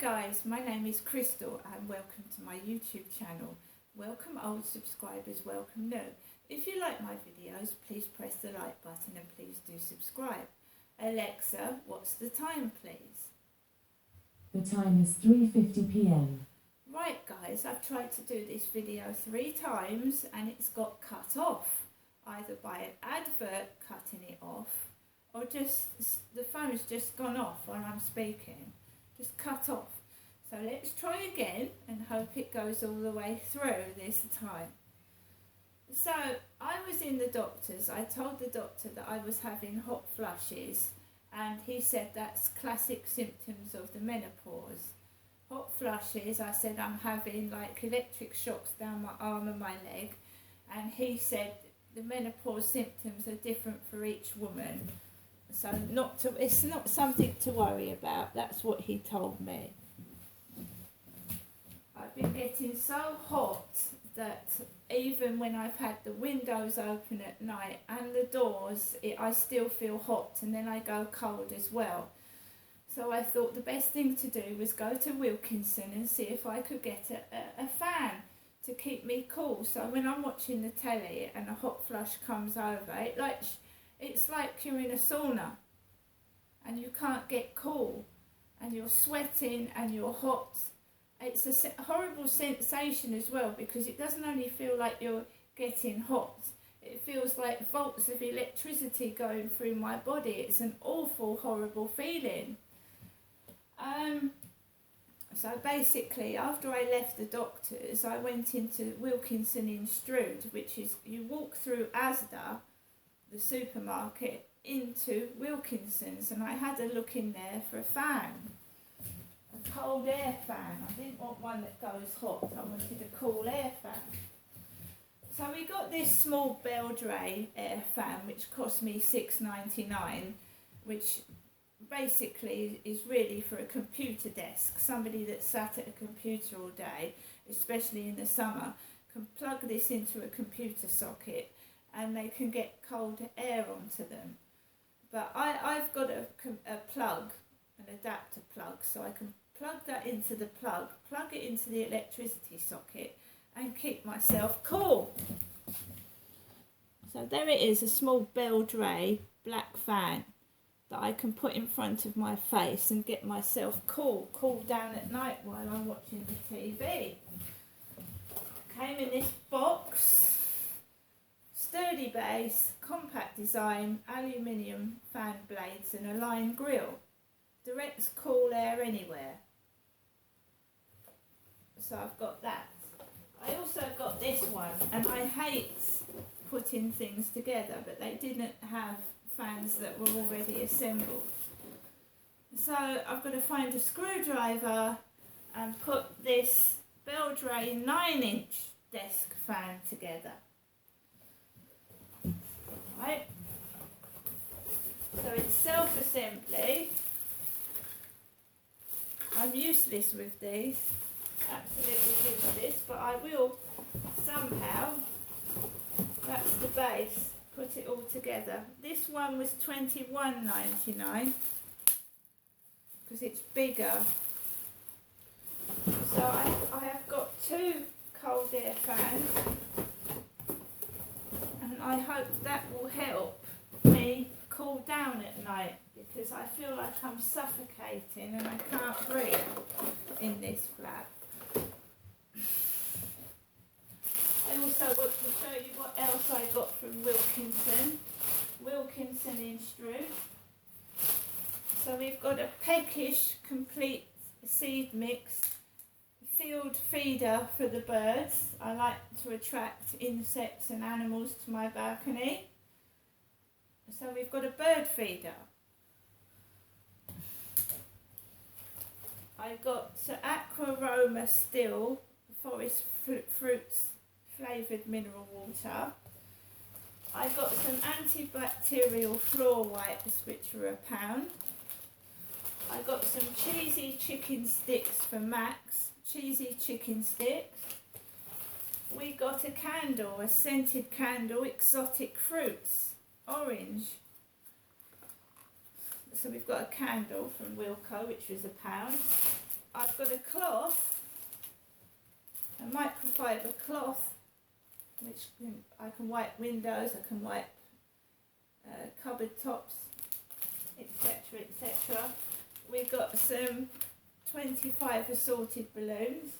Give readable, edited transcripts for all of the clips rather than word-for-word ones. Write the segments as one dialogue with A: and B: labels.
A: guys, my name is Crystal and welcome to my YouTube channel. Welcome old subscribers, welcome new. If you like my videos, please press the like button and please do subscribe. Alexa, what's the time please?
B: The time is 3:50 p.m.
A: Right guys, I've tried to do this video 3 times and it's got cut off. Either by an advert cutting it off or just the phone's just gone off while I'm speaking. Just cut off. So let's try again and hope it goes all the way through this time. So I was in the doctor's. I told the doctor that I was having hot flushes and he said that's classic symptoms of the menopause. Hot flushes, I said I'm having like electric shocks down my arm and my leg, and he said the menopause symptoms are different for each woman. So it's not something to worry about. That's what he told me. I've been getting so hot that even when I've had the windows open at night and the doors, I still feel hot, and then I go cold as well. So I thought the best thing to do was go to Wilkinson and see if I could get a fan to keep me cool. So when I'm watching the telly and a hot flush comes over, it's like you're in a sauna and you can't get cool and you're sweating and you're hot. It's a horrible sensation as well, because it doesn't only feel like you're getting hot, it feels like volts of electricity going through my body. It's an awful, horrible feeling. So basically, after I left the doctor's, I went into Wilkinson in Strood, which is, you walk through Asda, the supermarket, into Wilkinson's, and I had a look in there for a fan, a cold air fan. I didn't want one that goes hot, I wanted a cool air fan. So we got this small Beldray air fan, which cost me $6.99, which basically is really for a computer desk. Somebody that sat at a computer all day, especially in the summer, can plug this into a computer socket and they can get cold air onto them. But I've got a plug, an adapter plug, so I can plug that into the plug it into the electricity socket and keep myself cool. So there it is, a small Beldray black fan that I can put in front of my face and get myself cool down at night while I'm watching the TV. Came in this box, sturdy base, compact design, aluminium fan blades and a line grill. Directs cool air anywhere. So I've got that. I also got this one, and I hate putting things together, but they didn't have fans that were already assembled. So I've got to find a screwdriver and put this Beldray 9-inch desk fan together. Right. So it's self-assembly. I'm useless with these, absolutely useless, but I will somehow, that's the base, put it all together. This one was $21.99 because it's bigger. So I have got 2 cold air fans, and I hope that will help me cool down at night, because I feel like I'm suffocating and I can't breathe in this flat. I also want to show you what else I got from Wilkinson in Strood. So we've got a Peckish complete seed mix field feeder for the birds. I like to attract insects and animals to my balcony. So we've got a bird feeder. I got Aquaroma Still Forest Fruits flavoured mineral water. I got some antibacterial floor wipes, which were £1. I got some cheesy chicken sticks for Max, cheesy chicken sticks. We got a candle, a scented candle, exotic fruits, orange. So we've got a candle from Wilko, which was £1. I've got a cloth, a microfiber cloth, which I can wipe windows, I can wipe cupboard tops, etc, etc. We've got some 25 assorted balloons,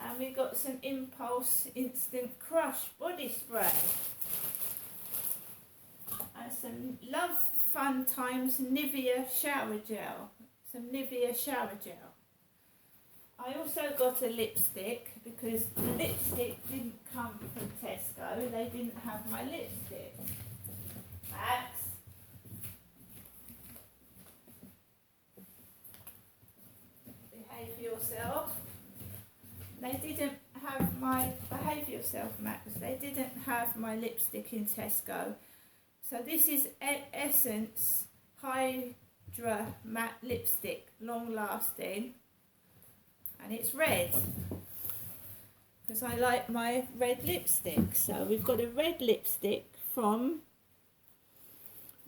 A: and we've got some Impulse Instant Crush body spray, and some Love Fun Times Nivea shower gel, some Nivea shower gel. I also got a lipstick because the lipstick didn't come from Tesco, they didn't have my lipstick. Max. Behave yourself. They didn't have my, behave yourself Max, they didn't have my lipstick in Tesco. So this is Essence Hydra Matte Lipstick, long lasting, and it's red because I like my red lipstick. So we've got a red lipstick from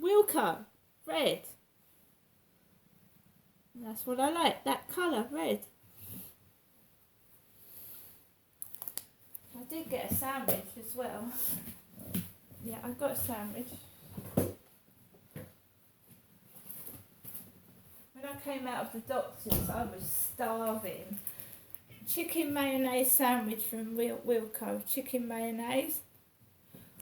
A: Wilko, red. And that's what I like, that colour, red. I did get a sandwich as well. Yeah, I got a sandwich. When I came out of the doctor's, I was starving. Chicken mayonnaise sandwich from Wilko, chicken mayonnaise.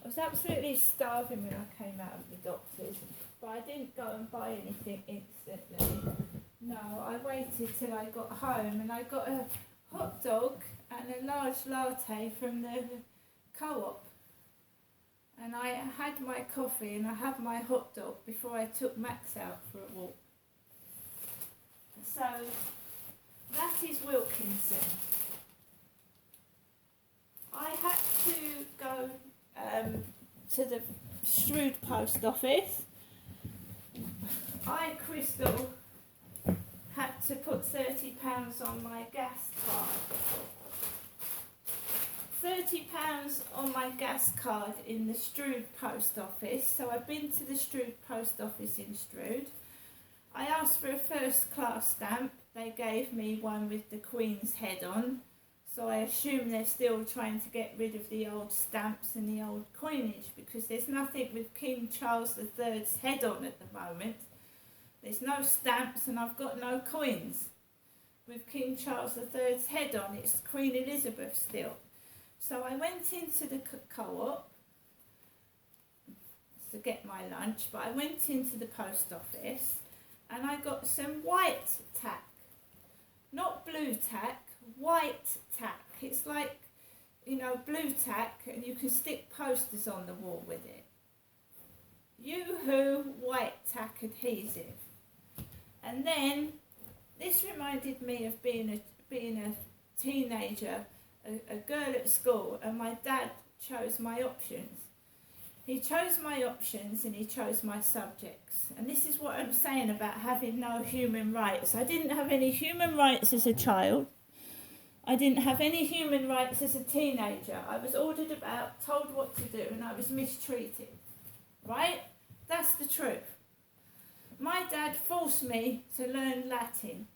A: I was absolutely starving when I came out of the doctor's, but I didn't go and buy anything instantly. No, I waited till I got home, and I got a hot dog and a large latte from the Co-op. And I had my coffee and I had my hot dog before I took Max out for a walk. So that is Wilkinson. I had to go to the Strood post office. Crystal, had to put £30 on my gas card. £30 on my gas card in the Strood post office. So I've been to the Strood post office in Strood. I asked for a first class stamp. They gave me one with the Queen's head on. So I assume they're still trying to get rid of the old stamps and the old coinage, because there's nothing with King Charles III's head on at the moment. There's no stamps and I've got no coins with King Charles III's head on. It's Queen Elizabeth still. So I went into the Co-op to get my lunch, but I went into the post office and I got some white tack. Not blue tack, white tack. It's like, you know, blue tack, and you can stick posters on the wall with it. Yoo-hoo white tack adhesive. And then this reminded me of being a teenager, a girl at school, and my dad chose my options. He chose my options and he chose my subjects. And this is what I'm saying about having no human rights. I didn't have any human rights as a child. I didn't have any human rights as a teenager. I was ordered about, told what to do, and I was mistreated. Right? That's the truth. My dad forced me to learn Latin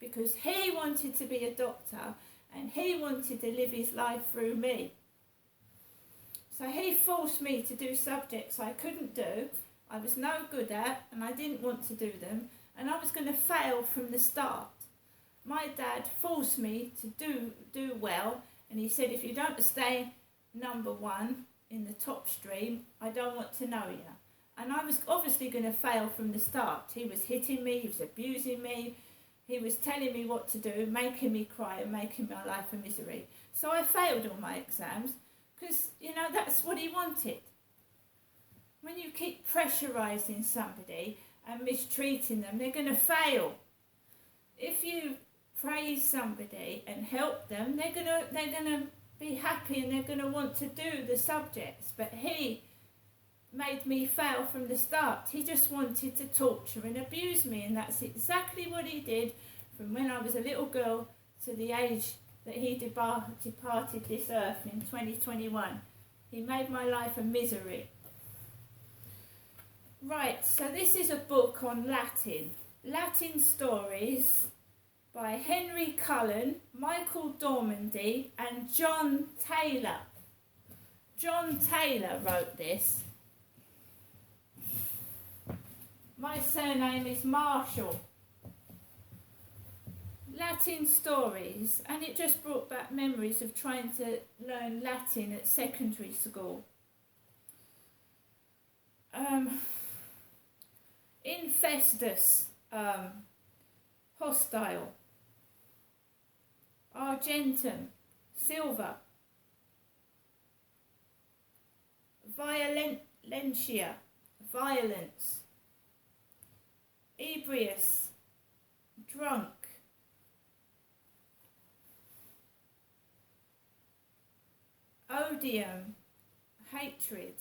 A: because he wanted to be a doctor and he wanted to live his life through me. So he forced me to do subjects I couldn't do, I was no good at, and I didn't want to do them, and I was going to fail from the start. My dad forced me to do well, and he said, if you don't stay number one in the top stream, I don't want to know you. And I was obviously going to fail from the start. He was hitting me, he was abusing me, he was telling me what to do, making me cry and making my life a misery. So I failed all my exams because, you know, that's what he wanted. When you keep pressurising somebody and mistreating them, they're going to fail. If you praise somebody and help them, they're gonna be happy and they're going to want to do the subjects. But he made me fail from the start. He just wanted to torture and abuse me, and that's exactly what he did from when I was a little girl to the age that he departed this earth in 2021. He made my life a misery. Right, so this is a book on Latin stories by Henry Cullen, Michael Dormandy and John Taylor. John Taylor wrote this. My surname is Marshall. Latin stories, and it just brought back memories of trying to learn Latin at secondary school. Infestus, hostile. Argentum, silver. Violentia, violence. Ebrius, drunk. Odium, hatred.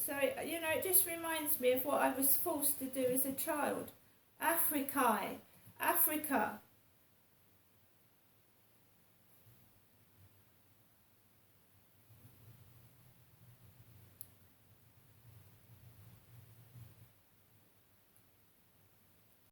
A: So, you know, it just reminds me of what I was forced to do as a child. Africae, Africa,